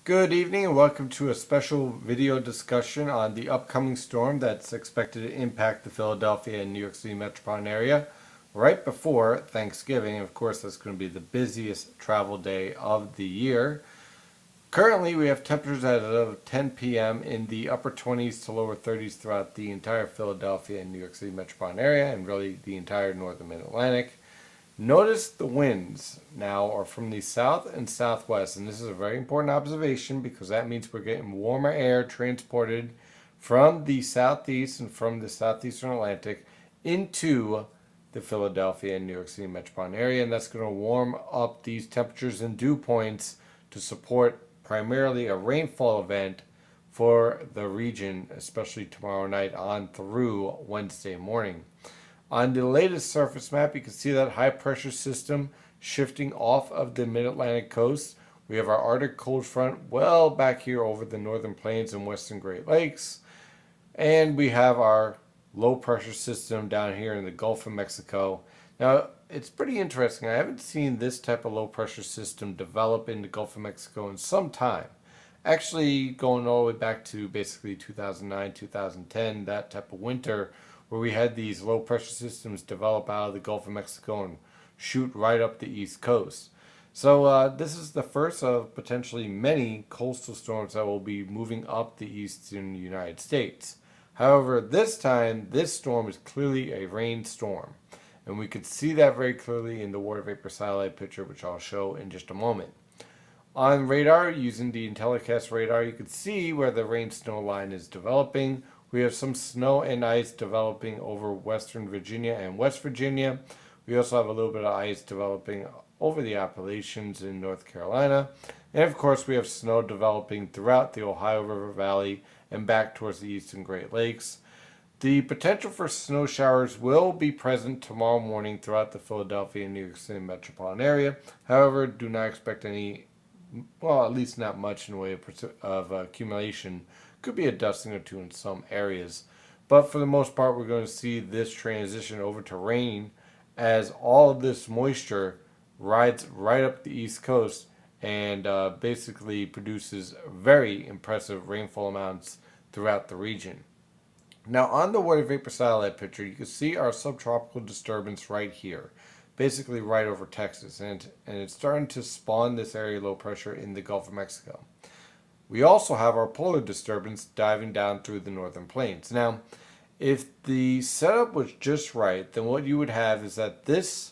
Good evening and welcome to a special video discussion on the upcoming storm that's expected to impact the Philadelphia and New York City metropolitan area right before Thanksgiving. Of course, that's going to be the busiest travel day of the year. Currently, we have temperatures as of 10 p.m. in the upper 20s to lower 30s throughout the entire Philadelphia and New York City metropolitan area and really the entire northern mid-Atlantic. Notice the winds now are from the south and southwest, and this is a very important observation because that means we're getting warmer air transported from the southeast and from the southeastern Atlantic into the Philadelphia and New York City metropolitan area, and that's going to warm up these temperatures and dew points to support primarily a rainfall event for the region, especially tomorrow night on through Wednesday morning. On the latest surface map, you can see that high pressure system shifting off of the mid-Atlantic coast. We have our Arctic cold front well back here over the northern plains and western Great Lakes. And we have our low pressure system down here in the Gulf of Mexico. Now, it's pretty interesting. I haven't seen this type of low pressure system develop in the Gulf of Mexico in some time. Actually, going all the way back to basically 2009, 2010, that type of winter where we had these low pressure systems develop out of the Gulf of Mexico and shoot right up the east coast. So this is the first of potentially many coastal storms that will be moving up the eastern United States. However, this time, this storm is clearly a rain storm. And we could see that very clearly in the water vapor satellite picture, which I'll show in just a moment. On radar, using the IntelliCast radar, you can see where the rain-snow line is developing. We have some snow and ice developing over western Virginia and West Virginia. We also have a little bit of ice developing over the Appalachians in North Carolina. And of course, we have snow developing throughout the Ohio River Valley and back towards the eastern Great Lakes. The potential for snow showers will be present tomorrow morning throughout the Philadelphia and New York City metropolitan area. However, do not expect any, well, at least not much in the way of accumulation. Could be a dusting or two in some areas. But for the most part, we're going to see this transition over to rain as all of this moisture rides right up the East Coast and basically produces very impressive rainfall amounts throughout the region. Now, on the water vapor satellite picture, you can see our subtropical disturbance right here, basically right over Texas, and it's starting to spawn this area of low pressure in the Gulf of Mexico. We also have our polar disturbance diving down through the northern plains. Now, if the setup was just right, then what you would have is that this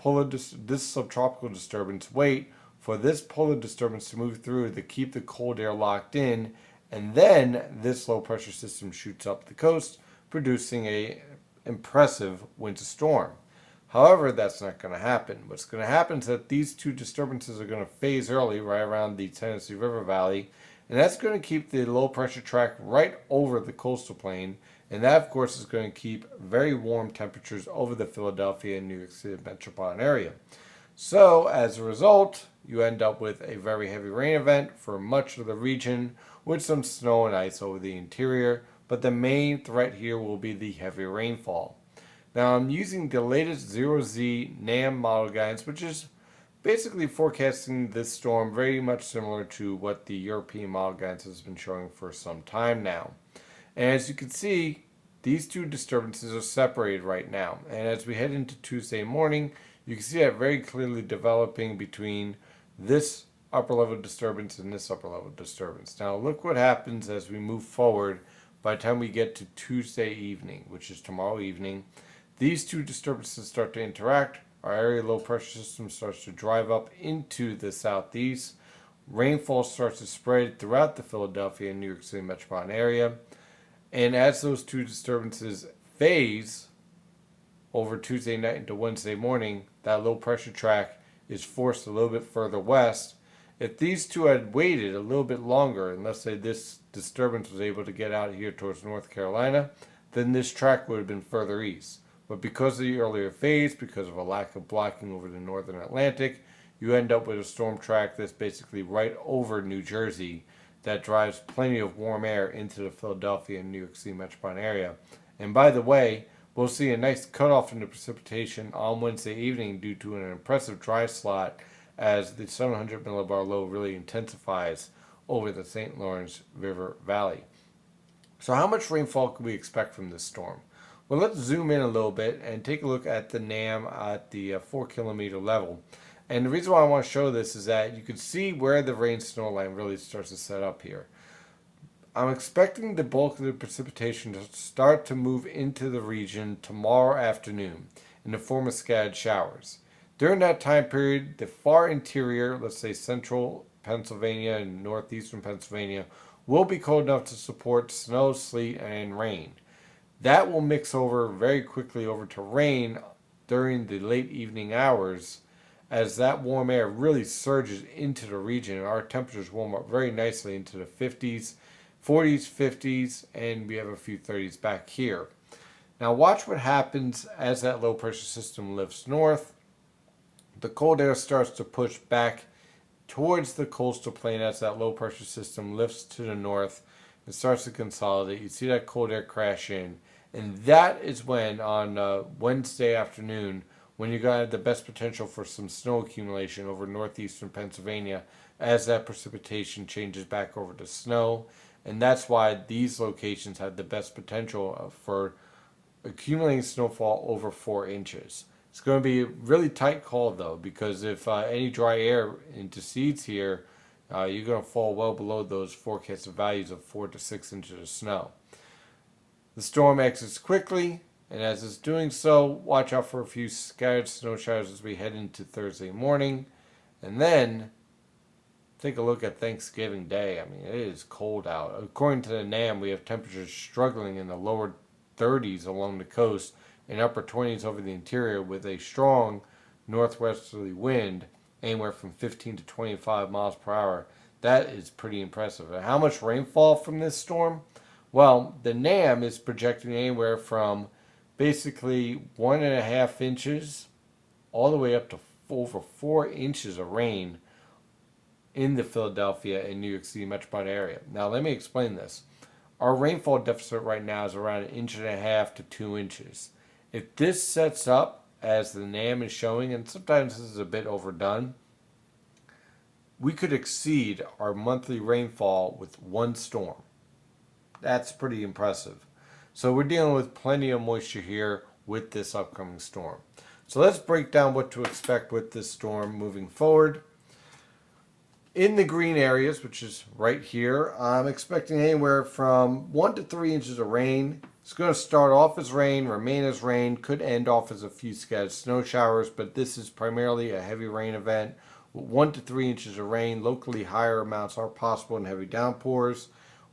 subtropical disturbance wait for this polar disturbance to move through to keep the cold air locked in, and then this low pressure system shoots up the coast, producing a impressive winter storm. However, that's not going to happen. What's going to happen is that these two disturbances are going to phase early right around the Tennessee River Valley, and that's going to keep the low pressure track right over the coastal plain, and that of course is going to keep very warm temperatures over the Philadelphia and New York City metropolitan area. So as a result, you end up with a very heavy rain event for much of the region with some snow and ice over the interior, but the main threat here will be the heavy rainfall. Now I'm using the latest 0Z NAM model guidance, which is basically forecasting this storm very much similar to what the European model guidance has been showing for some time now. And as you can see, these two disturbances are separated right now. And as we head into Tuesday morning, you can see that very clearly developing between this upper level disturbance and this upper level disturbance. Now look what happens as we move forward by the time we get to Tuesday evening, which is tomorrow evening. These two disturbances start to interact. Our area low pressure system starts to drive up into the southeast. Rainfall starts to spread throughout the Philadelphia and New York City metropolitan area. And as those two disturbances phase over Tuesday night into Wednesday morning, that low pressure track is forced a little bit further west. If these two had waited a little bit longer, and let's say this disturbance was able to get out here towards North Carolina, then this track would have been further east. But because of the earlier phase, because of a lack of blocking over the northern Atlantic, you end up with a storm track that's basically right over New Jersey that drives plenty of warm air into the Philadelphia and New York City metropolitan area. And by the way, we'll see a nice cutoff in the precipitation on Wednesday evening due to an impressive dry slot as the 700 millibar low really intensifies over the St. Lawrence River Valley. So how much rainfall can we expect from this storm? Well, let's zoom in a little bit and take a look at the NAM at the 4 kilometer level. And the reason why I want to show this is that you can see where the rain snow line really starts to set up here. I'm expecting the bulk of the precipitation to start to move into the region tomorrow afternoon in the form of scattered showers. During that time period, the far interior, let's say central Pennsylvania and northeastern Pennsylvania, will be cold enough to support snow, sleet, and rain. That will mix over very quickly over to rain during the late evening hours as that warm air really surges into the region and our temperatures warm up very nicely into the 50s, 40s, 50s, and we have a few 30s back here. Now watch what happens as that low pressure system lifts north. The cold air starts to push back towards the coastal plain as that low pressure system lifts to the north and starts to consolidate. You see that cold air crash in. And that is when, on Wednesday afternoon, when you're going to have the best potential for some snow accumulation over northeastern Pennsylvania as that precipitation changes back over to snow. And that's why these locations have the best potential for accumulating snowfall over 4 inches. It's going to be a really tight call though, because if any dry air intercedes here, you're going to fall well below those forecasted values of 4 to 6 inches of snow. The storm exits quickly, and as it's doing so, watch out for a few scattered snow showers as we head into Thursday morning. And then, take a look at Thanksgiving Day. I mean, it is cold out. According to the NAM, we have temperatures struggling in the lower 30s along the coast and upper 20s over the interior with a strong northwesterly wind anywhere from 15 to 25 miles per hour. That is pretty impressive. And how much rainfall from this storm? Well, the NAM is projecting anywhere from basically 1.5 inches all the way up to over 4 inches of rain in the Philadelphia and New York City metropolitan area. Now, let me explain this. Our rainfall deficit right now is around 1.5 to 2 inches. If this sets up as the NAM is showing, and sometimes this is a bit overdone, we could exceed our monthly rainfall with one storm. That's pretty impressive. So we're dealing with plenty of moisture here with this upcoming storm. So let's break down what to expect with this storm moving forward. In the green areas, which is right here, I'm expecting anywhere from 1 to 3 inches of rain. It's going to start off as rain, remain as rain, could end off as a few scattered snow showers, but this is primarily a heavy rain event. With 1 to 3 inches of rain, locally higher amounts are possible in heavy downpours.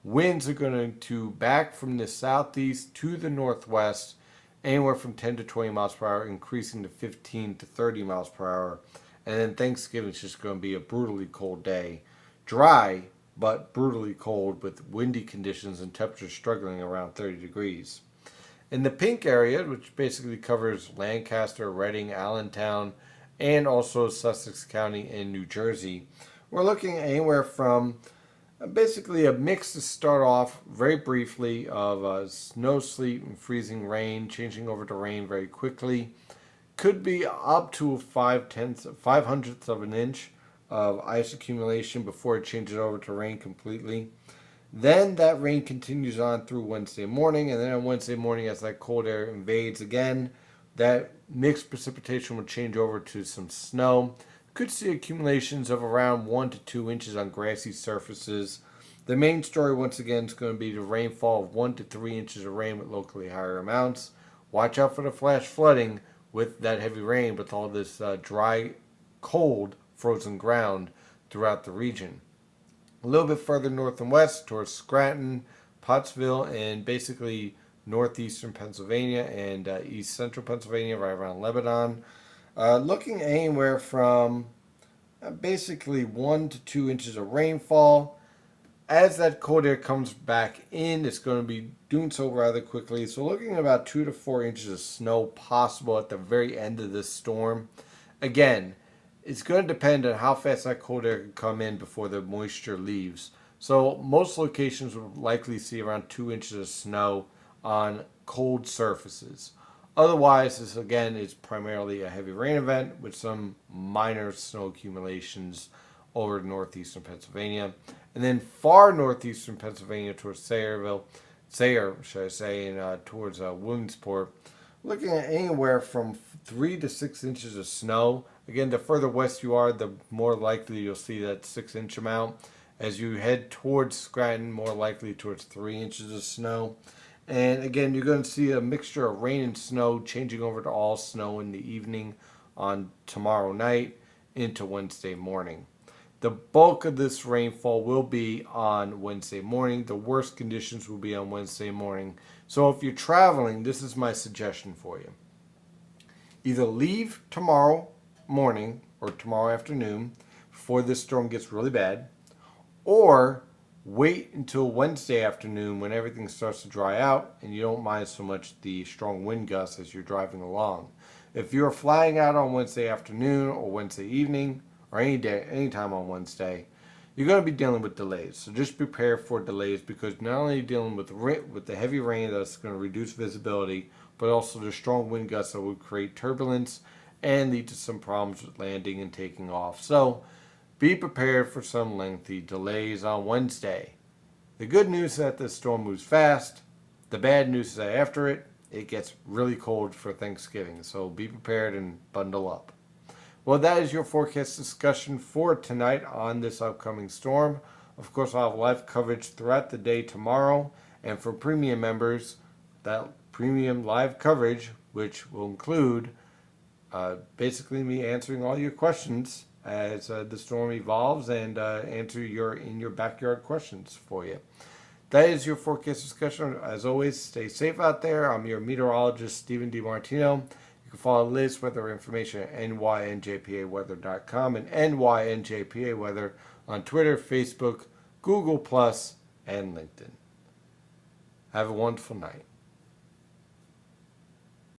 Winds are going to back from the southeast to the northwest, anywhere from 10 to 20 miles per hour, increasing to 15 to 30 miles per hour. And then Thanksgiving is just going to be a brutally cold day. Dry, but brutally cold with windy conditions and temperatures struggling around 30 degrees. In the pink area, which basically covers Lancaster, Reading, Allentown, and also Sussex County and New Jersey, we're looking anywhere from basically a mix to start off very briefly of snow, sleet, and freezing rain, changing over to rain very quickly. Could be up to 5/100ths of an inch of ice accumulation before it changes over to rain completely. Then that rain continues on through Wednesday morning, and then on Wednesday morning, as that cold air invades again, that mixed precipitation will change over to some snow. Could see accumulations of around 1 to 2 inches on grassy surfaces. The main story, once again, is going to be the rainfall of 1 to 3 inches of rain with locally higher amounts. Watch out for the flash flooding with that heavy rain, with all this dry, cold, frozen ground throughout the region. A little bit further north and west towards Scranton, Pottsville, and basically northeastern Pennsylvania and east central Pennsylvania, right around Lebanon. Looking anywhere from basically 1 to 2 inches of rainfall. As that cold air comes back in, it's going to be doing so rather quickly. So looking at about 2 to 4 inches of snow possible at the very end of this storm. Again, it's going to depend on how fast that cold air can come in before the moisture leaves. So most locations will likely see around 2 inches of snow on cold surfaces. Otherwise, this again is primarily a heavy rain event with some minor snow accumulations over northeastern Pennsylvania. And then far northeastern Pennsylvania towards Sayre, should I say, and towards Williamsport, looking at anywhere from 3 to 6 inches of snow. Again, the further west you are, the more likely you'll see that 6 inch amount. As you head towards Scranton, more likely towards 3 inches of snow. And again, you're going to see a mixture of rain and snow changing over to all snow in the evening on tomorrow night into Wednesday morning. The bulk of this rainfall will be on Wednesday morning. The worst conditions will be on Wednesday morning. So if you're traveling, this is my suggestion for you. Either leave tomorrow morning or tomorrow afternoon before this storm gets really bad, or wait until Wednesday afternoon when everything starts to dry out and you don't mind so much the strong wind gusts as you're driving along. If you're flying out on Wednesday afternoon or Wednesday evening or any day, anytime on Wednesday, you're going to be dealing with delays. So just prepare for delays, because not only are you dealing with the heavy rain that's going to reduce visibility, but also the strong wind gusts that will create turbulence and lead to some problems with landing and taking off. So be prepared for some lengthy delays on Wednesday. The good news is that this storm moves fast. The bad news is that after it gets really cold for Thanksgiving. So be prepared and bundle up. Well, that is your forecast discussion for tonight on this upcoming storm. Of course, I'll have live coverage throughout the day tomorrow. And for premium members, that premium live coverage, which will include basically me answering all your questions as the storm evolves, and answer your in your backyard questions for you. That is your forecast discussion. As always, stay safe out there. I'm your meteorologist, Stephen DiMartino. You can follow Liz Weather information at nynjpaweather.com and nynjpaweather on Twitter, Facebook, Google+, and LinkedIn. Have a wonderful night.